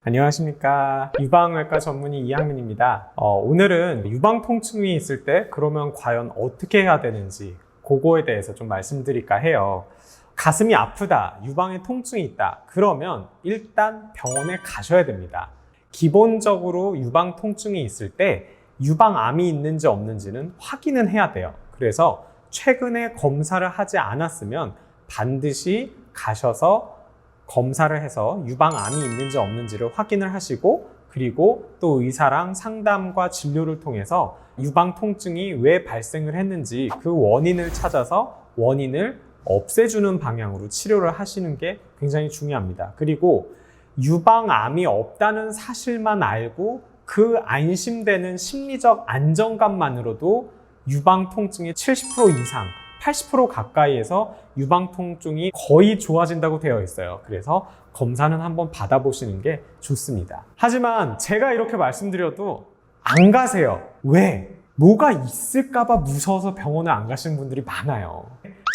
안녕하십니까. 유방외과 전문의 이학민입니다. 오늘은 유방 통증이 있을 때 그러면 과연 어떻게 해야 되는지 그거에 대해서 좀 말씀드릴까 해요. 가슴이 아프다, 유방에 통증이 있다. 그러면 일단 병원에 가셔야 됩니다. 기본적으로 유방 통증이 있을 때 유방암이 있는지 없는지는 확인은 해야 돼요. 그래서 최근에 검사를 하지 않았으면 반드시 가셔서 검사를 해서 유방암이 있는지 없는지를 확인을 하시고, 그리고 또 의사랑 상담과 진료를 통해서 유방 통증이 왜 발생을 했는지 그 원인을 찾아서 원인을 없애주는 방향으로 치료를 하시는 게 굉장히 중요합니다. 그리고 유방암이 없다는 사실만 알고 그 안심되는 심리적 안정감만으로도 유방 통증의 70% 이상, 80% 가까이에서 유방 통증이 거의 좋아진다고 되어 있어요. 그래서 검사는 한번 받아보시는 게 좋습니다. 하지만 제가 이렇게 말씀드려도 안 가세요. 왜? 뭐가 있을까봐 무서워서 병원을 안 가시는 분들이 많아요.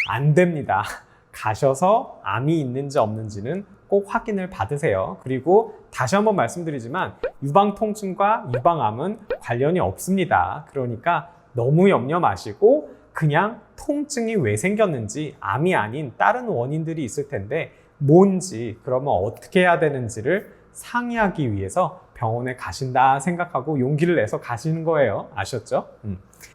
안 됩니다. 가셔서 암이 있는지 없는지는 꼭 확인을 받으세요. 그리고 다시 한번 말씀드리지만 유방 통증과 유방암은 관련이 없습니다. 그러니까 너무 염려 마시고 그냥 통증이 왜 생겼는지, 암이 아닌 다른 원인들이 있을 텐데 뭔지, 그러면 어떻게 해야 되는지를 상의하기 위해서 병원에 가신다 생각하고 용기를 내서 가시는 거예요. 아셨죠?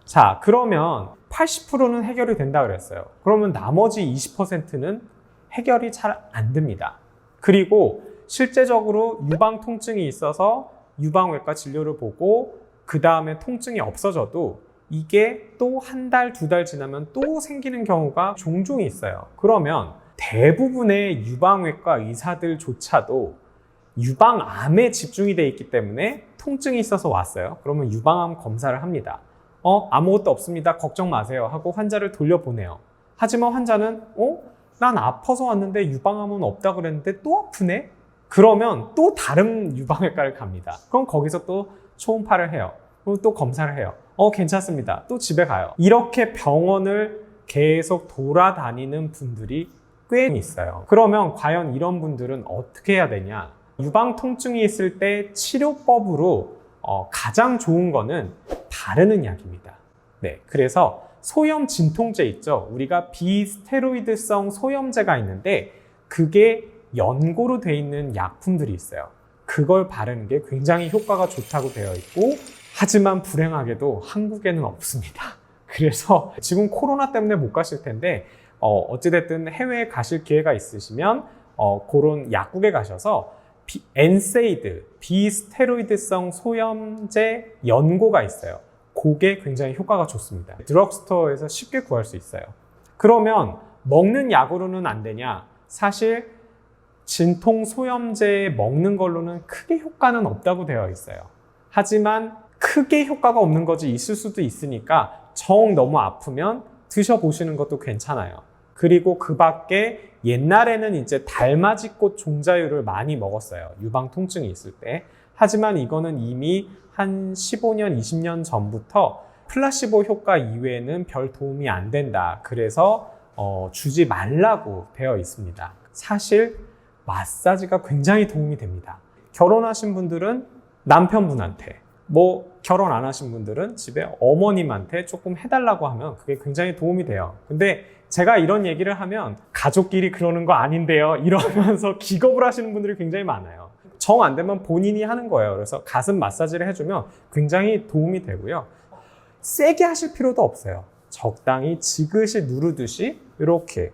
자, 그러면 80%는 해결이 된다 그랬어요. 그러면 나머지 20%는 해결이 잘 안 됩니다. 그리고 실제적으로 유방 통증이 있어서 유방외과 진료를 보고 그 다음에 통증이 없어져도 이게 또 한 달, 두 달 지나면 또 생기는 경우가 종종 있어요. 그러면 대부분의 유방외과 의사들조차도 유방암에 집중이 돼 있기 때문에 통증이 있어서 왔어요. 그러면 유방암 검사를 합니다. 아무것도 없습니다. 걱정 마세요 하고 환자를 돌려보내요. 하지만 환자는 난 아파서 왔는데 유방암은 없다 그랬는데 또 아프네? 그러면 또 다른 유방외과를 갑니다. 그럼 거기서 또 초음파를 해요. 그리고 또 검사를 해요. 괜찮습니다. 또 집에 가요. 이렇게 병원을 계속 돌아다니는 분들이 꽤 있어요. 그러면 과연 이런 분들은 어떻게 해야 되냐? 유방 통증이 있을 때 치료법으로 가장 좋은 거는 바르는 약입니다. 네, 그래서 소염 진통제 있죠? 우리가 비스테로이드성 소염제가 있는데 그게 연고로 돼 있는 약품들이 있어요. 그걸 바르는 게 굉장히 효과가 좋다고 되어 있고, 하지만 불행하게도 한국에는 없습니다. 그래서 지금 코로나 때문에 못 가실 텐데 어찌됐든 해외에 가실 기회가 있으시면 그런 약국에 가셔서 엔세이드, 비스테로이드성 소염제 연고가 있어요. 그게 굉장히 효과가 좋습니다. 드럭스토어에서 쉽게 구할 수 있어요. 그러면 먹는 약으로는 안 되냐? 사실 진통 소염제 먹는 걸로는 크게 효과는 없다고 되어 있어요. 하지만 크게 효과가 없는 거지 있을 수도 있으니까 정 너무 아프면 드셔보시는 것도 괜찮아요. 그리고 그 밖에 옛날에는 이제 달맞이꽃 종자유를 많이 먹었어요. 유방 통증이 있을 때. 하지만 이거는 이미 한 15년, 20년 전부터 플라시보 효과 이외에는 별 도움이 안 된다. 그래서 주지 말라고 되어 있습니다. 사실 마사지가 굉장히 도움이 됩니다. 결혼하신 분들은 남편분한테, 결혼 안 하신 분들은 집에 어머님한테 조금 해달라고 하면 그게 굉장히 도움이 돼요. 근데 제가 이런 얘기를 하면 가족끼리 그러는 거 아닌데요 이러면서 기겁을 하시는 분들이 굉장히 많아요. 정 안 되면 본인이 하는 거예요. 그래서 가슴 마사지를 해주면 굉장히 도움이 되고요. 세게 하실 필요도 없어요. 적당히 지그시 누르듯이 이렇게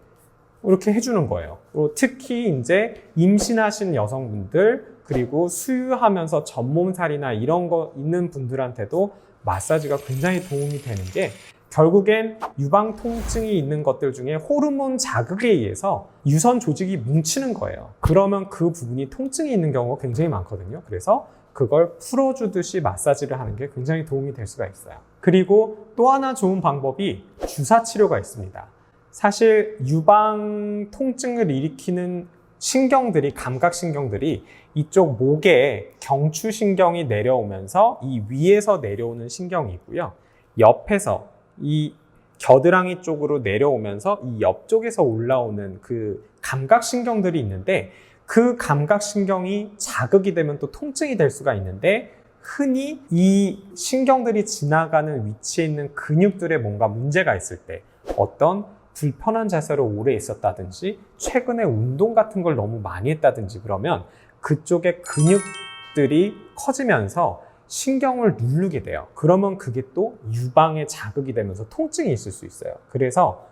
해주는 거예요. 그리고 특히 이제 임신하신 여성분들, 그리고 수유하면서 전몸살이나 이런 거 있는 분들한테도 마사지가 굉장히 도움이 되는 게, 결국엔 유방 통증이 있는 것들 중에 호르몬 자극에 의해서 유선 조직이 뭉치는 거예요. 그러면 그 부분이 통증이 있는 경우가 굉장히 많거든요. 그래서 그걸 풀어주듯이 마사지를 하는 게 굉장히 도움이 될 수가 있어요. 그리고 또 하나 좋은 방법이 주사 치료가 있습니다. 사실 유방 통증을 일으키는 신경들이, 감각신경들이 이쪽 목에 경추신경이 내려오면서 이 위에서 내려오는 신경이고요. 옆에서 이 겨드랑이 쪽으로 내려오면서 이 옆쪽에서 올라오는 그 감각신경들이 있는데, 그 감각신경이 자극이 되면 또 통증이 될 수가 있는데 흔히 이 신경들이 지나가는 위치에 있는 근육들에 뭔가 문제가 있을 때 어떤 불편한 자세로 오래 있었다든지 최근에 운동 같은 걸 너무 많이 했다든지 그러면 그쪽의 근육들이 커지면서 신경을 누르게 돼요. 그러면 그게 또 유방에 자극이 되면서 통증이 있을 수 있어요. 그래서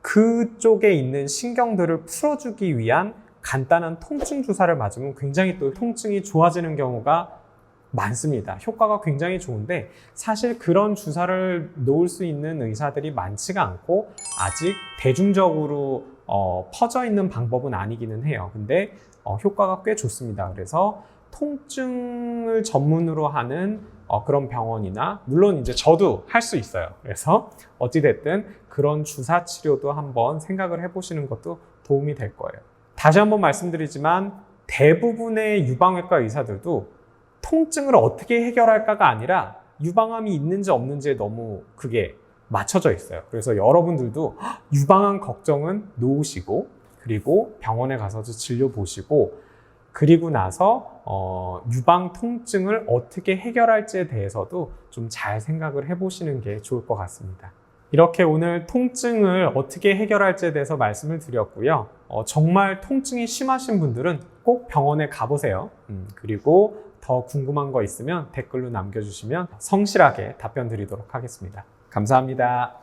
그쪽에 있는 신경들을 풀어주기 위한 간단한 통증 주사를 맞으면 굉장히 또 통증이 좋아지는 경우가 많습니다. 효과가 굉장히 좋은데 사실 그런 주사를 놓을 수 있는 의사들이 많지가 않고 아직 대중적으로 퍼져 있는 방법은 아니기는 해요. 근데 효과가 꽤 좋습니다. 그래서 통증을 전문으로 하는 그런 병원이나 물론 이제 저도 할 수 있어요. 그래서 어찌됐든 그런 주사 치료도 한번 생각을 해보시는 것도 도움이 될 거예요. 다시 한번 말씀드리지만 대부분의 유방외과 의사들도 통증을 어떻게 해결할까가 아니라 유방암이 있는지 없는지에 너무 그게 맞춰져 있어요. 그래서 여러분들도 유방암 걱정은 놓으시고 그리고 병원에 가서 진료 보시고 그리고 나서 유방 통증을 어떻게 해결할지에 대해서도 좀 잘 생각을 해보시는 게 좋을 것 같습니다. 이렇게 오늘 통증을 어떻게 해결할지에 대해서 말씀을 드렸고요. 정말 통증이 심하신 분들은 꼭 병원에 가보세요. 그리고 더 궁금한 거 있으면 댓글로 남겨주시면 성실하게 답변 드리도록 하겠습니다. 감사합니다.